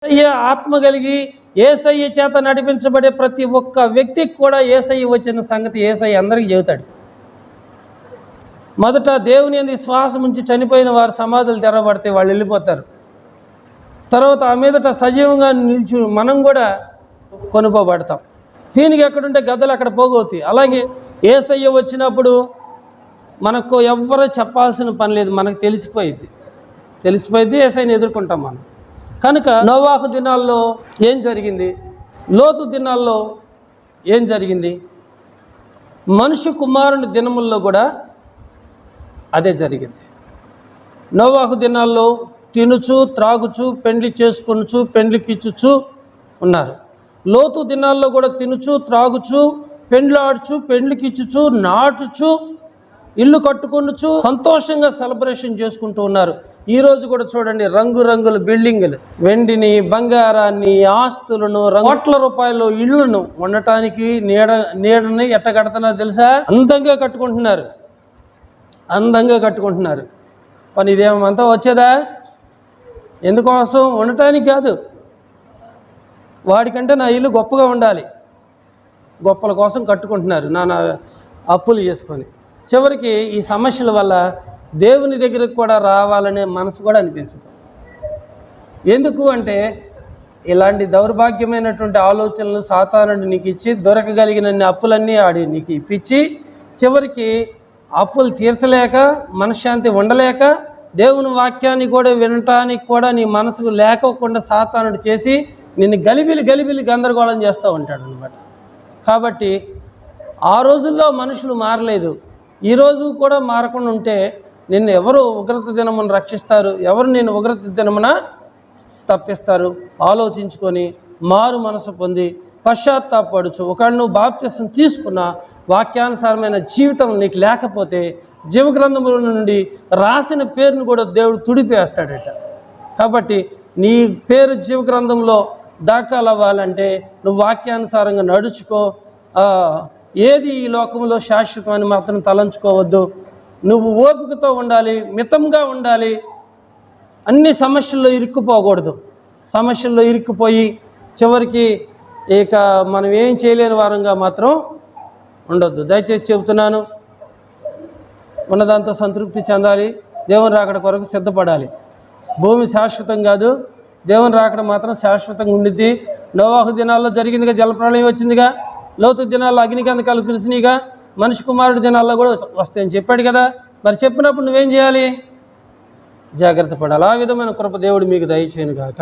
యేసయ్య ఆత్మ కలిగి యేసయ్య చేత నడిపించబడే ప్రతి ఒక్క వ్యక్తికి కూడా యేసయ్య వచ్చిన సంగతి యేసయ్య అందరికీ చెబుతాడు. మొదట దేవుని యందు శ్వాసం ఉంచి చనిపోయిన వారి సమాధులు తెరవబడితే వాళ్ళు వెళ్ళిపోతారు. తర్వాత ఆ మీదట సజీవంగా నిలిచి మనం కూడా కొనుకోబడతాం. దీనికి ఎక్కడుంటే గద్దలు అక్కడ పోగవుతాయి. అలాగే యేసయ్య వచ్చినప్పుడు మనకు ఎవ్వరూ చెప్పాల్సిన పని లేదు, మనకు తెలిసిపోయింది. యేసయ్యని ఎదుర్కొంటాం మనం. కనుక నోవాహు దినాల్లో ఏం జరిగింది, లోతు దినాల్లో ఏం జరిగింది, మనుష్య కుమారుని దినముల్లో కూడా అదే జరిగింది. నోవాహు దినాల్లో తినుచు త్రాగుచు పెండ్లి చేసుకొనుచు పెండ్లికిచ్చుచు ఉన్నారు. లోతు దినాల్లో కూడా తినుచు త్రాగుచు పెండ్లాడుచు పెండ్లికిచ్చుచు నాటుచు ఇల్లు కట్టుకొనుచు సంతోషంగా సెలబ్రేషన్ చేసుకుంటూ ఉన్నారు. ఈరోజు కూడా చూడండి, రంగురంగుల బిల్డింగులు, వెండిని బంగారాన్ని ఆస్తులను కోట్ల రూపాయలు ఇళ్లను ఉండటానికి నీడని ఎట్ట కడుతున్నారు తెలుసా? అందంగా కట్టుకుంటున్నారు. పని ఇదేమంతా వచ్చేదా? ఎందుకోసం? ఉండటానికి కాదు. వాడికంటే నా ఇల్లు గొప్పగా ఉండాలి, గొప్పల కోసం కట్టుకుంటున్నారు నానా అప్పులు చేసుకొని. చివరికి ఈ సమస్యల వల్ల దేవుని దగ్గరకు కూడా రావాలనే మనసు కూడా అనిపించదు. ఎందుకు అంటే ఇలాంటి దౌర్భాగ్యమైనటువంటి ఆలోచనలు సాతానుడు నీకు ఇచ్చి దొరకగలిగిన అప్పులన్నీ ఆడి నీకు ఇప్పించి చివరికి అప్పులు తీర్చలేక మనశ్శాంతి ఉండలేక దేవుని వాక్యాన్ని కూడా వినటానికి కూడా నీ మనసుకు లేకోకుండా సాతానుడు చేసి నిన్ను గలిబిలి గందరగోళం చేస్తూ ఉంటాడు అన్నమాట. కాబట్టి ఆ రోజుల్లో మనుషులు మారలేదు, ఈరోజు కూడా మారకుండా ఉంటే నిన్ను ఎవరు ఉగ్రత దినమును రక్షిస్తారు, ఎవరు నేను ఉగ్రత దినమున తప్పిస్తారు? ఆలోచించుకొని మారు మనసు పొంది పశ్చాత్తాపడుచు. ఒకవేళ నువ్వు బాప్తిసం తీసుకున్న వాక్యానుసారమైన జీవితం నీకు లేకపోతే జీవగ్రంథముల నుండి రాసిన పేరును కూడా దేవుడు తుడిపేస్తాడట. కాబట్టి నీ పేరు జీవగ్రంథంలో దాఖలవ్వాలంటే నువ్వు వాక్యానుసారంగా నడుచుకో. ఏది ఈ లోకంలో శాశ్వతమని మాత్రం తలంచుకోవద్దు. నువ్వు ఓపికతో ఉండాలి, మితంగా ఉండాలి. అన్ని సమస్యల్లో ఇరుక్కుపోకూడదు. సమస్యల్లో ఇరుక్కుపోయి చివరికి ఇక మనం ఏం చేయలేని వారంగా మాత్రం ఉండొద్దు. దయచేసి చెబుతున్నాను, ఉన్నదాంతో సంతృప్తి చెందాలి. దేవుని రాకడ కొరకు సిద్ధపడాలి. భూమి శాశ్వతం కాదు, దేవుని రాకడ మాత్రం శాశ్వతంగా ఉండిద్ది. నోవాహు దినాల్లో జరిగిందిగా, జలప్రళయం వచ్చిందిగా, లోతు దినాల్లో అగ్నికందకాలు కురిసినాయిగా, మనిషి కుమారుడి దినాల్లో కూడా వస్తాయని చెప్పాడు కదా. మరి చెప్పినప్పుడు నువ్వేం చేయాలి? జాగ్రత్త పడాలి. ఆ విధమైన కృప దేవుడు మీకు దయచేయును గాక.